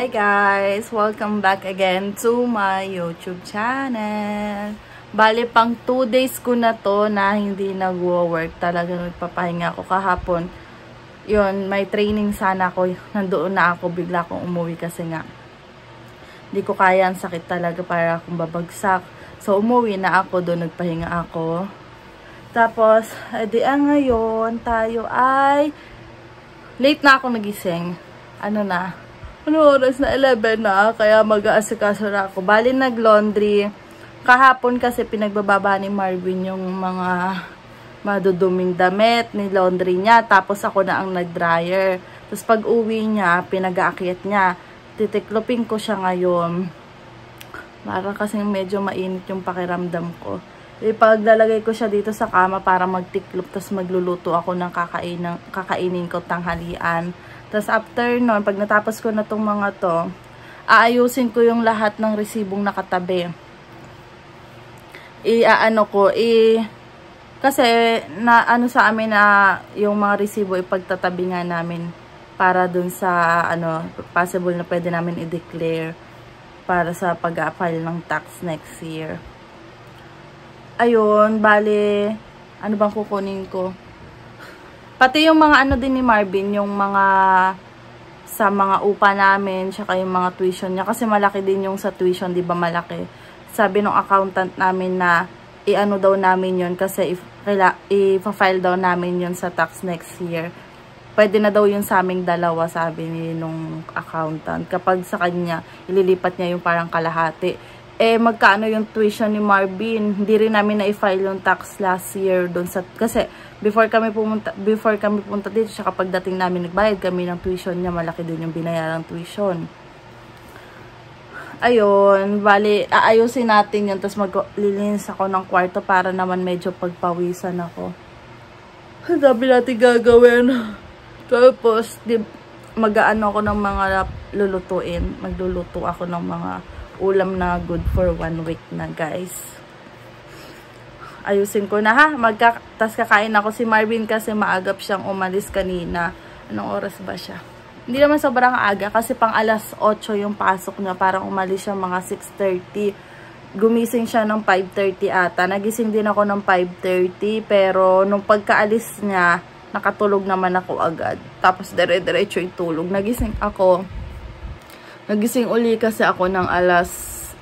Hi guys! Welcome back again to my YouTube channel. Bali, pang 2 days ko na to na hindi nagwo-work. Talagang nagpapahinga ako kahapon. Yun, may training sana ako. Nandoon na ako, bigla akong umuwi kasi nga hindi ko kaya, ang sakit talaga, para akong babagsak. So, umuwi na ako doon, nagpahinga ako. Tapos, ngayon, tayo ay late na ako nagising. Ano oras na? 11 na. Kaya mag-aasikaso na ako. Bali, nag-laundry. Kahapon kasi pinagbababa ni Marvin yung mga maduduming damit ni laundry niya. Tapos ako na ang nag-dryer. Tapos pag uwi niya, pinag-aakyat niya. Titiklopin ko siya ngayon. Para kasi medyo mainit yung pakiramdam ko. Ipaglalagay ko siya dito sa kama para magtiklop. Tapos magluluto ako ng kakainin ko tanghalian. Tapos after nun, pag natapos ko na tong mga to, aayusin ko yung lahat ng resibong nakatabi. Kasi sa amin na yung mga resibo ipagtatabi nga namin para dun sa possible na pwede namin i-declare para sa pag-file ng tax next year. Ayun, bali, ano bang kukunin ko? Pati yung mga din ni Marvin, yung mga sa mga upa namin, tsaka yung mga tuition niya. Kasi malaki din yung sa tuition, di ba malaki? Sabi ng accountant namin na daw namin yun kasi i-file daw namin yun sa tax next year. Pwede na daw yun sa aming dalawa, sabi ni nung accountant. Kapag sa kanya, ililipat niya yung parang kalahati. Magkano yung tuition ni Marvin? Hindi rin namin na-file yung tax last year doon sa, kasi before kami punta dito, siya kapag dating namin nagbayad kami ng tuition niya, malaki din yung binayarang tuition. Ayun, bali, aayusin natin yun, tapos maglilinis ako ng kwarto para naman medyo pagpawisan ako. Ang dami natin gagawin. Tapos, ako ng mga lulutuin. Magluluto ako ng mga ulam na good for 1 week na, guys. Ayusin ko na, ha. Tas kakain ako. Si Marvin kasi maagap siyang umalis kanina. Anong oras ba siya? Hindi naman sobrang aga kasi pang alas 8 yung pasok niya. Parang umalis siya mga 6:30. Gumising siya ng 5:30 ata. Nagising din ako ng 5:30. Pero nung pagkaalis niya, nakatulog naman ako agad. Tapos dire-diretso yung tulog. Nagising uli kasi ako ng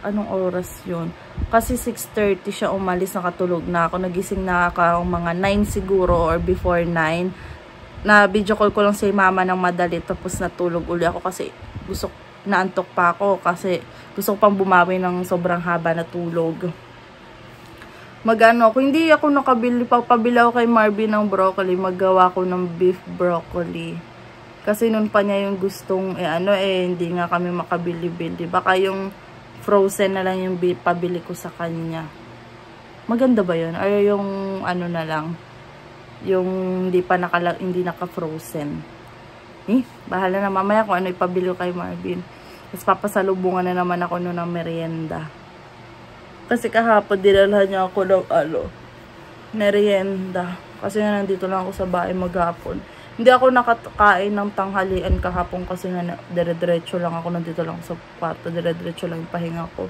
anong oras yun? Kasi 6:30 siya umalis, nakatulog na ako. Nagising na ako mga 9 siguro or before 9. Na video call ko lang si mama ng madali, tapos natulog uli ako kasi naantok pa ako kasi gusto ko pang bumawi ng sobrang haba na tulog. Kung hindi ako pagpabili ako kay Marvin ng broccoli, maggawa ko ng beef broccoli. Kasi nun pa niya yung gustong, hindi nga kami makabili-bili. Baka yung frozen na lang yung pabili ko sa kanya. Maganda ba yun? Or yung na lang, yung hindi naka-frozen. Bahala na mamaya kung ano ipabili ko kay Marvin. Tapos papasalubungan na naman ako nun ng merienda. Kasi kahapon dinalhan niya ako ng merienda. Kasi nga nandito lang ako sa bahay maghapon. Hindi ako nakakain ng tanghalian kahapon kasi nga dire-diretso lang ako, nandito lang sa kwarto, dire-diretso lang yung pahinga ko.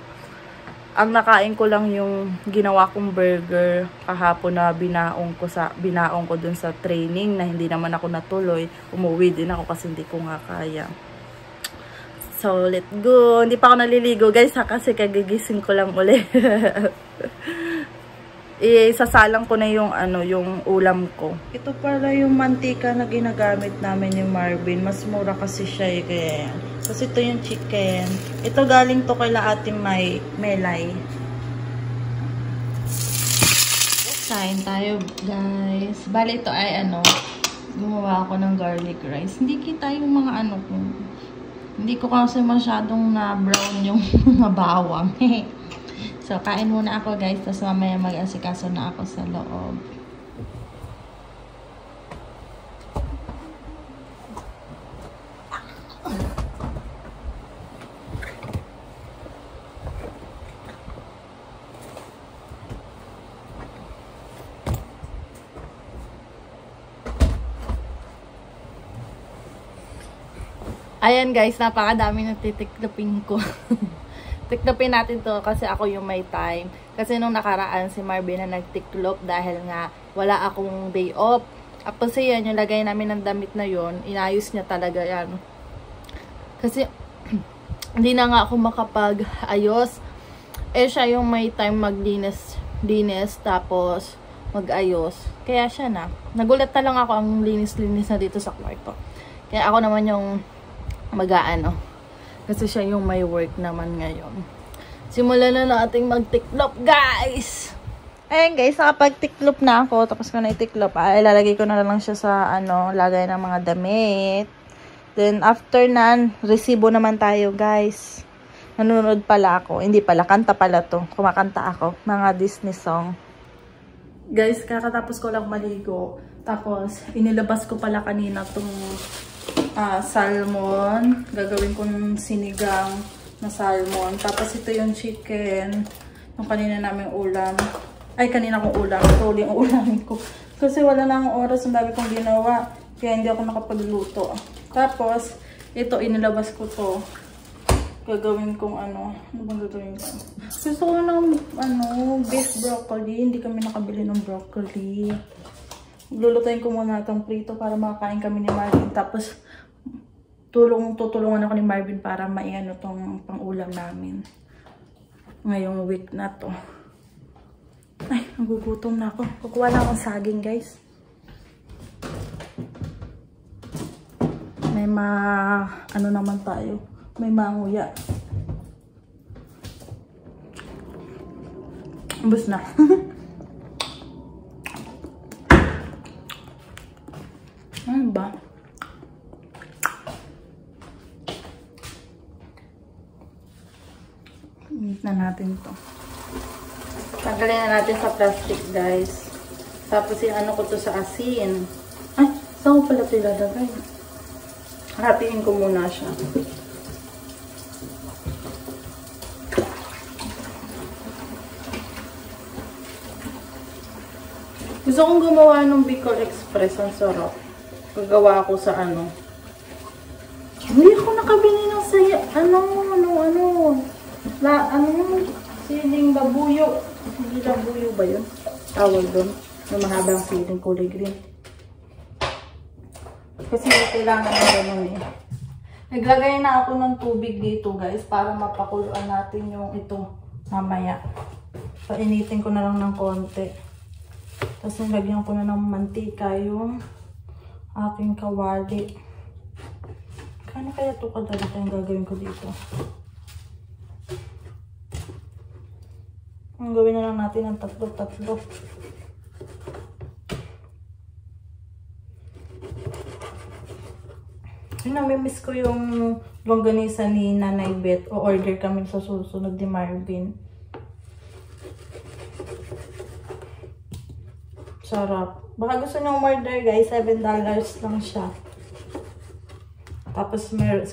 Ang nakain ko lang yung ginawa kong burger kahapon na binaong ko dun sa training na hindi naman ako natuloy. Umuwi din ako kasi hindi ko nga kaya. So, let's go. Hindi pa ako naliligo, guys, kasi kagigising ko lang ulit. Isasalang ko na yung yung ulam ko. Ito pala yung mantika na ginagamit namin ni Marvin. Mas mura kasi siya kaya. Kasi ito yung chicken. Ito galing to kay Ate Melay. Kain tayo, guys. Bali ito ay gumawa ako ng garlic rice. Hindi kita yung mga ko. Hindi ko kasi masyadong na brown yung mga bawang. So, kain muna ako, guys. Tapos mamaya mag-asikaso na ako sa loob. Ayan guys, napakadami ng titiklopin ko. Tiklopin natin to kasi ako yung may time. Kasi nung nakaraan si Marvin na nagtiklop dahil nga wala akong day off. Tapos yan, yung lagay namin ng damit na yon, inayos niya talaga yan. Kasi hindi na nga ako makapag-ayos. Eh siya yung may time maglinis tapos mag-ayos. Kaya siya na. Nagulat na lang ako ang linis-linis na dito sa kwarto. Kaya ako naman yung mag-aano. Kasi siya yung may work naman ngayon. Simulan na nating mag-tiklop, guys! Ayan guys, nakapag-tiklop na ako. Tapos ko na itiklop. Ilalagay ko na lang siya sa lagay ng mga damit. Then after nan, resibo naman tayo guys. Nanonood pala ako. Hindi pala, kanta pala to. Kumakanta ako. Mga Disney song. Guys, kakatapos ko lang maligo. Tapos, inilabas ko pala kanina tong salmon. Gagawin kong sinigang na salmon. Tapos ito yung chicken. Yung kanina namin ulam. Ay, kanina kong ulam. Ito ulit yung ulamin ko. Kasi wala na akong oras. Ang dami kong ginawa. Kaya hindi ako nakapagluto. Tapos, ito, inilabas ko to. Gagawin kong ano bang gagawin ko? Gusto ko ng, beef broccoli. Hindi kami nakabili ng broccoli. Lulutuin ko muna itong prito para makakain kami ni Marvin. Tapos, tutulungan ako ni Marvin para maiano tong pang-ulam namin. Ngayong week na to. Ay, nagugutom na ako. Kukuha na akong saging, guys. May naman tayo. May manguya. Ubus na. Ano ba? Init na natin to. Tanggalin na natin sa plastic, guys. Tapos ko to sa asin. Ay, saan ko pala ito ilalagay? Hatiin ko muna siya. Gusto kong gumawa ng Bicol Express. Ang sarap. Gagawa ako sa Hindi ako nakabili ng saya. Siling babuyo. Hindi babuyo ba yun? Tawag doon. Na mahabang siling kulay green. Kasi kailangan na gano'n eh. Naglagay na ako ng tubig dito guys para mapakuluan natin yung ito mamaya. Painitin ko na lang ng konti. Tapos nilagyan ko na ng mantika yung aking kawali. Kano kaya ito kadalaki yung gagawin ko dito? Ang gawin na lang natin ng tatlo. Namimiss ko yung longganisa ni Nanay Beth. O-order kami sa susunod ni Marvin. Sarap. Baka gusto nyo umorder guys, $7 lang siya. Tapos $7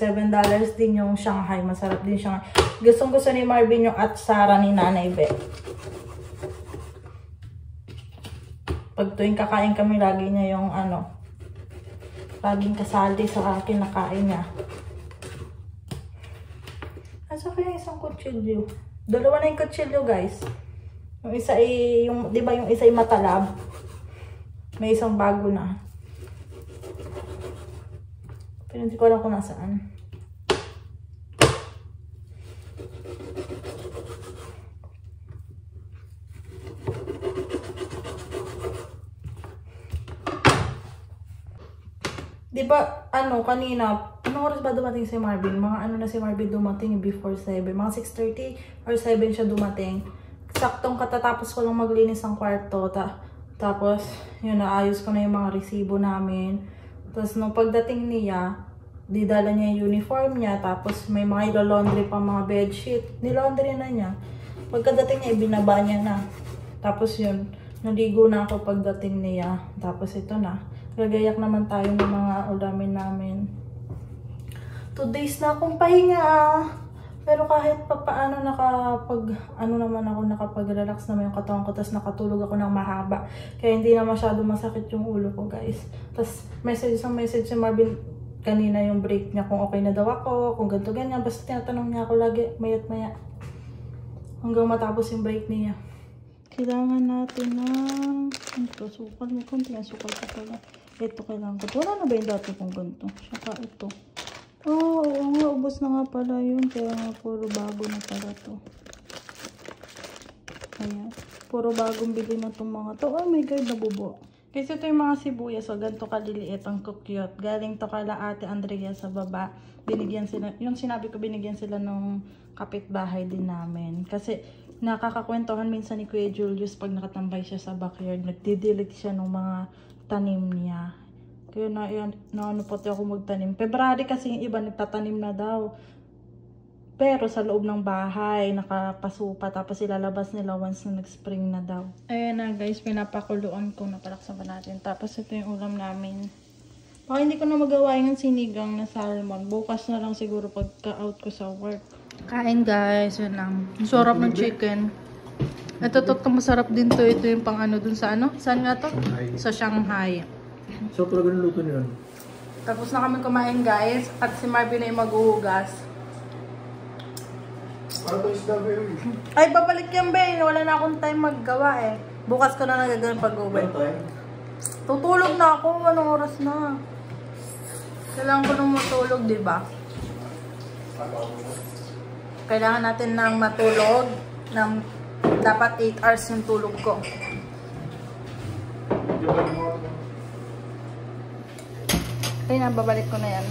din yung Shanghai. Masarap din Shanghai. Gusto ni Marvin yung atsara ni Nanay Beth. Pag tuwing kakain kami, lagi niya yung laging kasali sa akin na kain niya. Asa kaya isang kutsilyo? Dalawa na yung kutsilyo guys. Yung isa ay, di ba yung isa ay matalab? May isang bago na. Pero hindi ko alam kung nasaan. Di ba, kanina, anong oras ba dumating si Marvin? Mga na si Marvin dumating before 7. Mga 6:30 or 7 siya dumating. Saktong katatapos ko lang maglinis ng kwarto. Tapos, yun, naayos ko na yung mga resibo namin. Tapos, nung pagdating niya, didala niya yung uniform niya. Tapos, may mga ilo-laundry pa mga bedsheet. Nilaundry na niya. Pagkadating niya, ibinaba niya na. Tapos, yun, naligo na ako pagdating niya. Tapos, ito na. Gagayak naman tayo ng mga ulamin namin. 2 days na akong pahinga. Pero kahit pa paano nakapag-relax naman yung katawan ko. Tapos nakatulog ako ng mahaba. Kaya hindi na masyado masakit yung ulo ko guys. Tapos message si Marvin. kanina yung break niya kung okay na daw ako, kung ganito ganyan. Basta tinatanong niya ako lagi, maya't maya. Hanggang matapos yung break niya. Kailangan natin ng... Ito, sukal. May konti ang sukal ko pala. Ito kailangan ko. Wala na ba yung dati kong ganito? Saka ito. Oo nga, ubos na nga pala yun. Kaya nga puro bago na pala to. Ayan. Puro bagong bili na itong mga to. Oh my God, nabubo. Kasi ito yung mga sibuyas. So, ganito kaliliit. Ang cute. Galing to kala Ate Andrea sa baba. Binigyan sila, yung sinabi ko, binigyan sila ng kapitbahay din namin. Kasi, nakakakwentuhan minsan ni Kuya Julius pag nakatambay siya sa backyard. Nagdidilig siya ng mga tanim niya. Kaya ano pati ako magtanim. February kasi yung iba nagtatanim na daw. Pero sa loob ng bahay, nakapasupa. Tapos ilalabas nila once na nag-spring na daw. Ayan na guys, pinapakuluan ko. Napalaksan pa natin. Tapos ito yung ulam namin. Baka hindi ko na magawa yung sinigang na salmon. Bukas na lang siguro pagka-out ko sa work. Kain guys, yun lang. Sarap ng chicken. Ito masarap din to. Ito yung pang ano dun sa ano? Saan nga to? Shanghai. Sa Shanghai. So talaga niluto niyo. Tapos na kami kumain guys. At si Marvin ay maghuhugas. Para to isda, baby. Ay, babalik yan, Ben. Wala na akong time maggawa eh. Bukas ko na nagagawin pag-uwi. Tutulog na ako. Anong oras na? Kailangan ko nang matulog, diba? Kailangan natin nang matulog. Dapat 8 hours yung tulog ko. Ay, babalik ko na yan.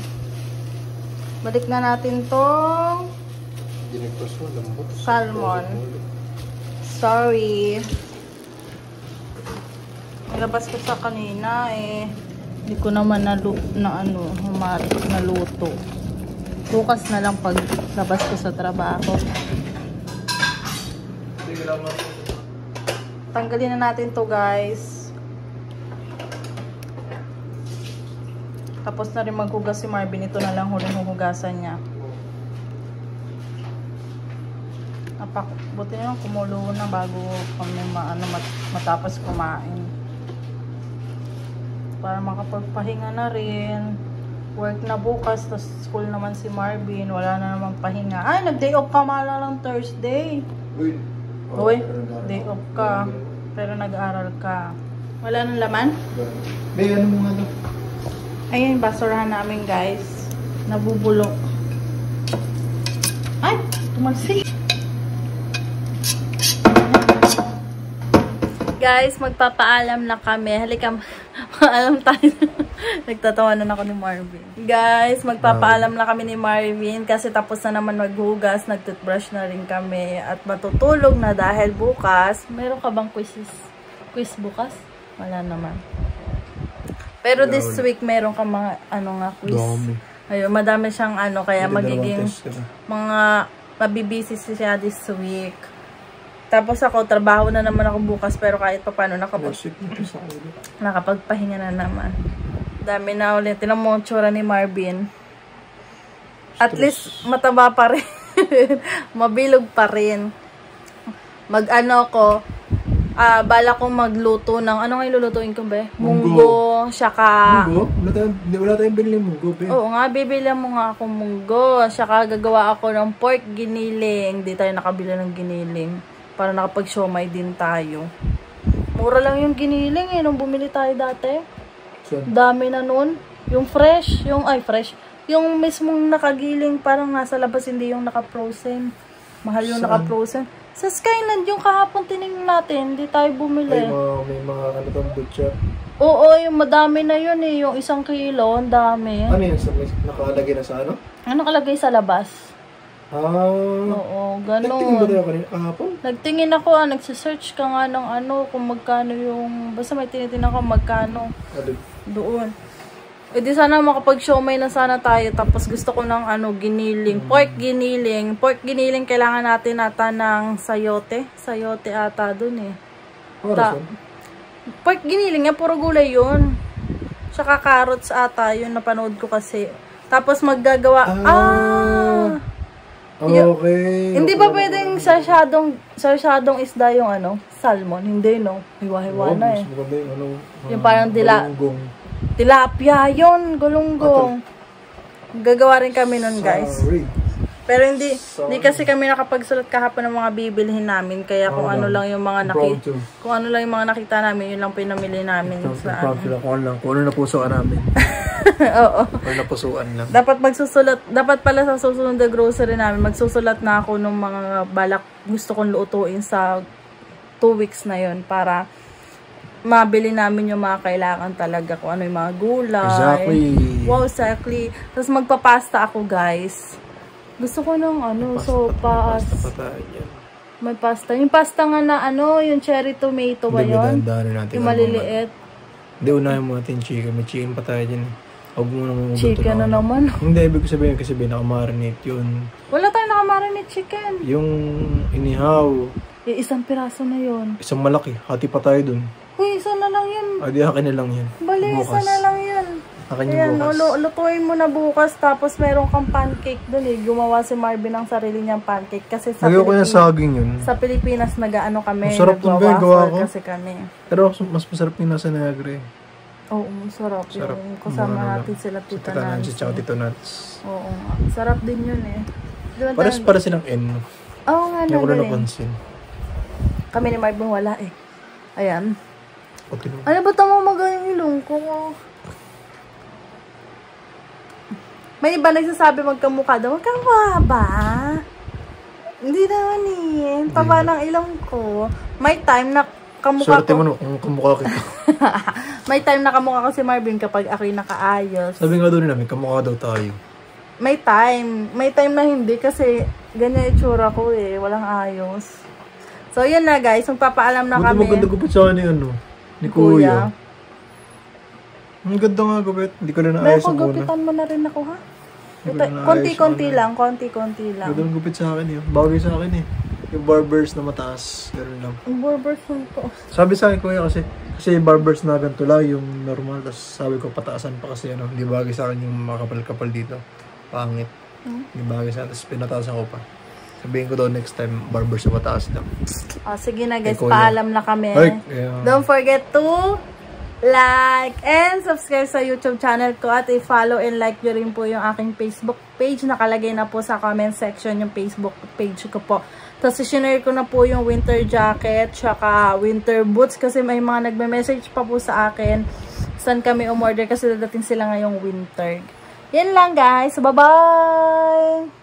Balik na natin tong salmon. Sorry. Nilabas ko sa kanina eh. Hindi ko naman naluto. Bukas na lang pag labas ko sa trabaho. Tanggalin na natin to guys. Tapos na rin maghugas si Marvin. Ito na lang huling huhugasan niya. Buti na lang kumulo na bago kami matapos kumain. Para makapagpahinga na rin. Work na bukas, tapos school naman si Marvin. Wala na namang pahinga. Ay, nag-day off ka mala lang Thursday. Uy, day off ka. Pero nag-aaral ka. Wala nang laman? May ano mo nga to? Ayan, basurahan namin guys. Nabubulok. Ay, tumalsik. Guys, magpapaalam na kami. Halika, paalam tayo. Nagtatawanan ako ni Marvin. Guys, magpapaalam na kami ni Marvin kasi tapos na naman maghugas, nag-toothbrush na rin kami at matutulog na dahil bukas. Meron ka bang quiz bukas? Wala naman. Pero this week meron ka mga quiz. Ayun, madami siyang kaya magiging mga mabibisi siya this week. Tapos ako, trabaho na naman ako bukas pero kahit pa paano nakapagpahinga na naman. Dami na ulit. Tinan mo ang tsura ni Marvin. At least, mataba pa rin. Mabilog pa rin. Bala kong magluto ng, ano nga ilulutuin ko ba? Munggo, saka... Munggo? Wala tayong binili munggo, be. Oo nga, bibili mo nga akong munggo. Saka gagawa ako ng pork giniling. Hindi tayo nakabila ng giniling. Para nakapag-siomay din tayo. Mura lang yung giniling eh, nung bumili tayo dati. Dami na nun. Yung fresh, yung mismong nakagiling, parang nasa labas, hindi yung naka-frozen. Mahal yung naka-frozen. Sa Skyland, yung kahapon tinignan natin, hindi tayo bumili. May mga butcher. Oo, yung madami na yun eh, yung 1 kilo, ang dami. Ano yun? Nakalagay na sa ano? Ano nakalagay sa labas? Oo, ganun. Nagtingin ba tayo kanina kahapon? Nagtingin ako, nagsisearch ka nga ng kung magkano yung, basta may tinitingnan ko magkano. Doon. E di sana makapag-siomay na sana tayo, tapos gusto ko ng giniling, pork giniling. Pork giniling, kailangan natin ata ng sayote. Sayote ata dun eh. Pork giniling, puro gulay yun. Tsaka carrots ata, yun napanood ko kasi. Tapos maggagawa, okay. Hindi ba pwedeng sa shadow isda yung salmon? Hindi, no? Hiwa-hiwa na eh. Yung parang tilapia yun, gulunggong. Gagawa rin kami nun, guys. Sorry. Pero hindi kasi kami nakapagsulat kahapon ng mga bibilhin namin. Kaya kung ano lang yung mga nakita namin, yun lang pinamili namin. Kung ano napusuan namin. Oo. Kung napusuan lang. Dapat pala sa susunod na grocery namin, magsusulat na ako ng mga balak gusto kong lutuin sa 2 weeks na yun para mabili namin yung mga kailangan talaga, kung ano yung mga gulay. Exactly. Wow, exactly. Tapos magpapasta ako, guys. Gusto ko ng sopas. May pasta. Yung pasta nga na yung cherry tomato ba yun? Yung maliliit. Hindi, unahin mo natin chicken. May chicken pa tayo dyan. Huwag mo nang chicken na naman. Hindi, ibig sabihin kasi nakamarinate yun. Wala tayong nakamarinate chicken. Yung inihaw. Isang piraso na yun. Isang malaki. Hati pa tayo dun. Uy, isa na lang yun. Di akin na lang yan. Bali, isa na lang yun. Akin yung bukas. Lutuin mo na bukas, tapos meron kang pancake dun eh. Gumawa si Marvin ng sarili niyang pancake. Kasi sa saging yun. Sa Pilipinas, nag-ano kami. Masarap dun ba yung gawa ko? Kasi kami. Pero mas masarap yung nasa Negre. Oo, masarap yun. Kasama natin sila Tita Nancy. Tsaka Tito Nuts. Oo, sarap din yun eh. Paras para silang N. Oo nga, hindi ko na napansin. Kami ni Marvin wala eh. Ayan. Ano ba tama magaling ilong ko? May iba nagsasabi magkamukha daw. Magkamukha ba? Hindi naman eh. Taba ng ilong ko. May time na kamukha Swerte mo no, kung kamukha kita. May time na kamukha ko si Marvin kapag ako'y nakaayos. Sabi nga doon namin, kamukha daw tayo. May time. May time na hindi kasi ganyan itsura ko eh. Walang ayos. So, yun na guys. Magpapaalam na kami. Maganda gupit sa akin ni Kuya. Ang ganda nga gupit. Hindi ko na naayos ang una. Gupitan mo na rin ako ha? Konti-konti lang. Ganda ang gupit sa akin eh. Bagay sa akin eh. Yung barbers na mataas. Gano'n lang. Yung barbers mo to. Sabi sa akin Kuya kasi barbers na ganito lang yung normal. Tapos sabi ko pataasan pa kasi hindi bagay sa akin yung makapal-kapal dito. Pangit. Hindi bagay sa akin. Tapos pinataasan ko pa. Sabihin ko daw next time, barbers na mataas lang. Sige na guys, paalam na kami. Yeah. Don't forget to like and subscribe sa YouTube channel ko at i-follow and like nyo rin po yung aking Facebook page. Nakalagay na po sa comment section yung Facebook page ko po. Tapos i-share ko na po yung winter jacket tsaka winter boots kasi may mga nagme-message pa po sa akin saan kami umorder kasi dadating sila ngayong winter. Yan lang guys. Bye-bye!